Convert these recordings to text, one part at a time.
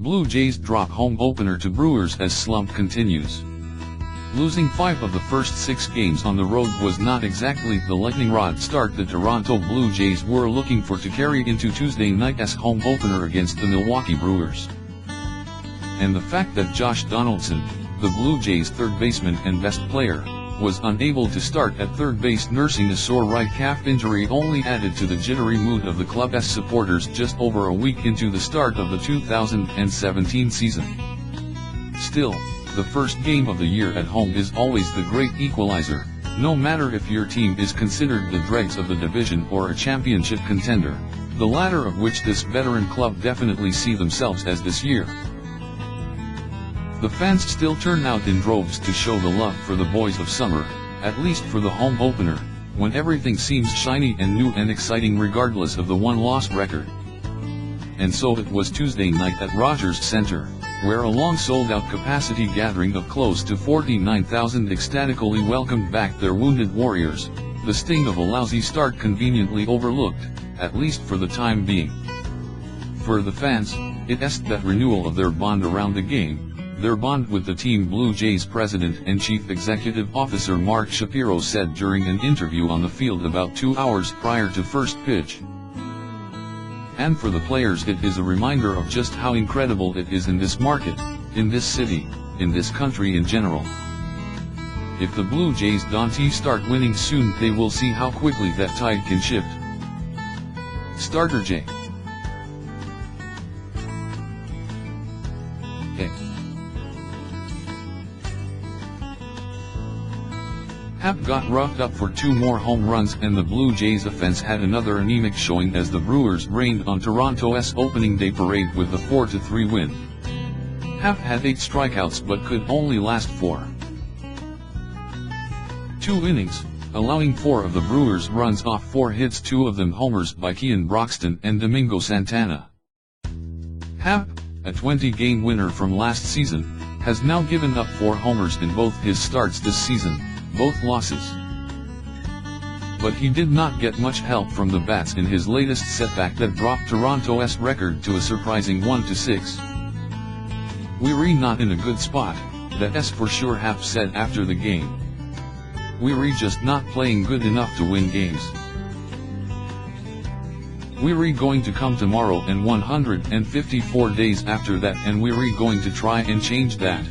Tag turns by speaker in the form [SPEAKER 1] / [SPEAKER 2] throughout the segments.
[SPEAKER 1] Blue Jays drop home opener to Brewers as slump continues. Losing 5 of the first 6 games on the road was not exactly the lightning rod start the Toronto Blue Jays were looking for to carry into Tuesday night's home opener against the Milwaukee Brewers. And the fact that Josh Donaldson, the Blue Jays' third baseman and best player, was unable to start at third base nursing a sore right calf injury only added to the jittery mood of the club's supporters just over a week into the start of the 2017 season. Still, the first game of the year at home is always the great equalizer, no matter if your team is considered the dregs of the division or a championship contender, the latter of which this veteran club definitely see themselves as this year. The fans still turn out in droves to show the love for the boys of summer, at least for the home opener, when everything seems shiny and new and exciting regardless of the one-loss record. And so it was Tuesday night at Rogers Center, where a long sold-out capacity gathering of close to 49,000 ecstatically welcomed back their wounded Warriors, the sting of a lousy start conveniently overlooked, at least for the time being. For the fans, it is that renewal of their bond around the game, their bond with the team. Blue Jays President and Chief Executive Officer Mark Shapiro said during an interview on the field about 2 hours prior to first pitch. And for the players it is a reminder of just how incredible it is in this market, in this city, in this country in general. If the Blue Jays don't start winning soon, they will see how quickly that tide can shift. Starter J. Happ got roughed up for 2 more home runs and the Blue Jays offense had another anemic showing as the Brewers rained on Toronto's opening day parade with a 4-3 win. Happ had 8 strikeouts but could only last 4 innings, allowing 4 of the Brewers' runs off 4 hits, 2 of them homers by Kean Broxton and Domingo Santana. Happ, a 20-game winner from last season, has now given up 4 homers in both his starts this season, both losses. But he did not get much help from the bats in his latest setback that dropped Toronto's record to a surprising 1-6. "We're not in a good spot, that's for sure," Happ said after the game. "We're just not playing good enough to win games. We're going to come tomorrow and 154 days after that and we're going to try and change that.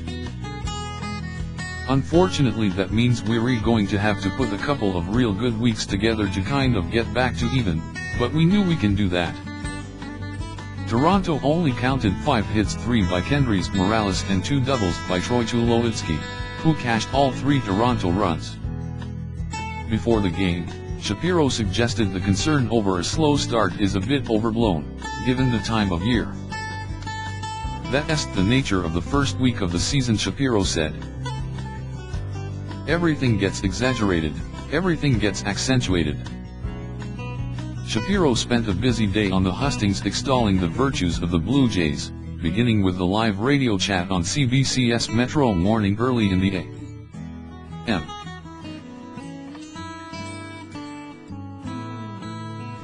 [SPEAKER 1] Unfortunately that means we're going to have to put a couple of real good weeks together to kind of get back to even, but we knew we can do that." Toronto only counted 5 hits, 3 by Kendrys Morales and 2 doubles by Troy Tulowitzki, who cashed all 3 Toronto runs. Before the game, Shapiro suggested the concern over a slow start is a bit overblown, given the time of year. "That's the nature of the first week of the season," Shapiro said. "Everything gets exaggerated, everything gets accentuated." Shapiro spent a busy day on the hustings extolling the virtues of the Blue Jays, beginning with the live radio chat on CBC's Metro Morning early in the a.m.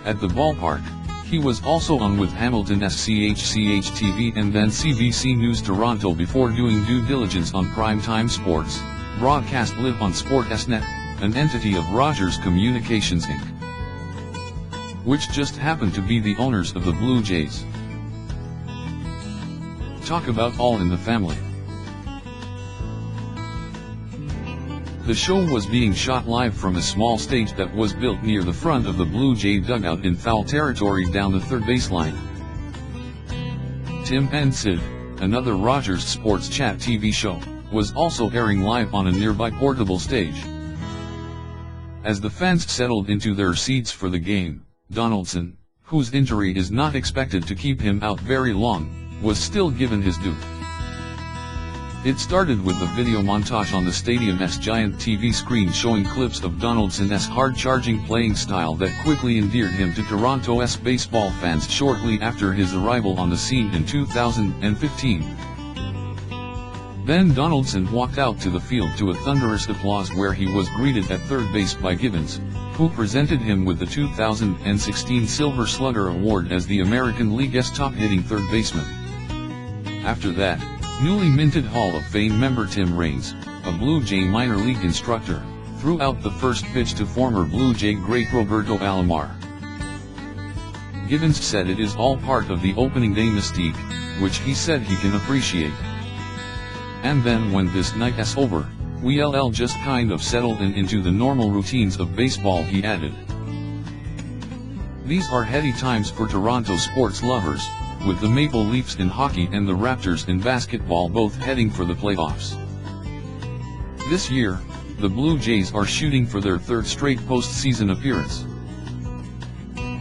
[SPEAKER 1] At the ballpark, he was also on with Hamilton's CHCH-TV and then CBC News Toronto before doing due diligence on Primetime Sports, broadcast live on Sportsnet, an entity of Rogers Communications Inc., which just happened to be the owners of the Blue Jays. Talk about all in the family. The show was being shot live from a small stage that was built near the front of the Blue Jay dugout in foul territory down the third baseline. Tim and Sid, another Rogers Sports Chat TV show, was also airing live on a nearby portable stage. As the fans settled into their seats for the game, Donaldson, whose injury is not expected to keep him out very long, was still given his due. It started with a video montage on the stadium's giant TV screen showing clips of Donaldson's hard-charging playing style that quickly endeared him to Toronto's baseball fans shortly after his arrival on the scene in 2015. Then Donaldson walked out to the field to a thunderous applause where he was greeted at third base by Gibbons, who presented him with the 2016 Silver Slugger Award as the American League's top-hitting third baseman. After that, newly minted Hall of Fame member Tim Raines, a Blue Jay minor league instructor, threw out the first pitch to former Blue Jay great Roberto Alomar. Givens said it is all part of the opening day mystique, which he said he can appreciate. And then when this night is over, we'll just kind of settle into the normal routines of baseball, he added. These are heady times for Toronto sports lovers, with the Maple Leafs in hockey and the Raptors in basketball both heading for the playoffs. This year, the Blue Jays are shooting for their third straight postseason appearance.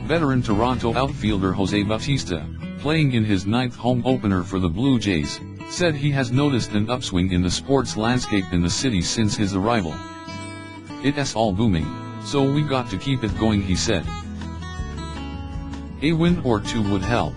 [SPEAKER 1] Veteran Toronto outfielder Jose Bautista, playing in his 9th home opener for the Blue Jays, said he has noticed an upswing in the sports landscape in the city since his arrival. It's all booming, so we got to keep it going, he said. A win or two would help.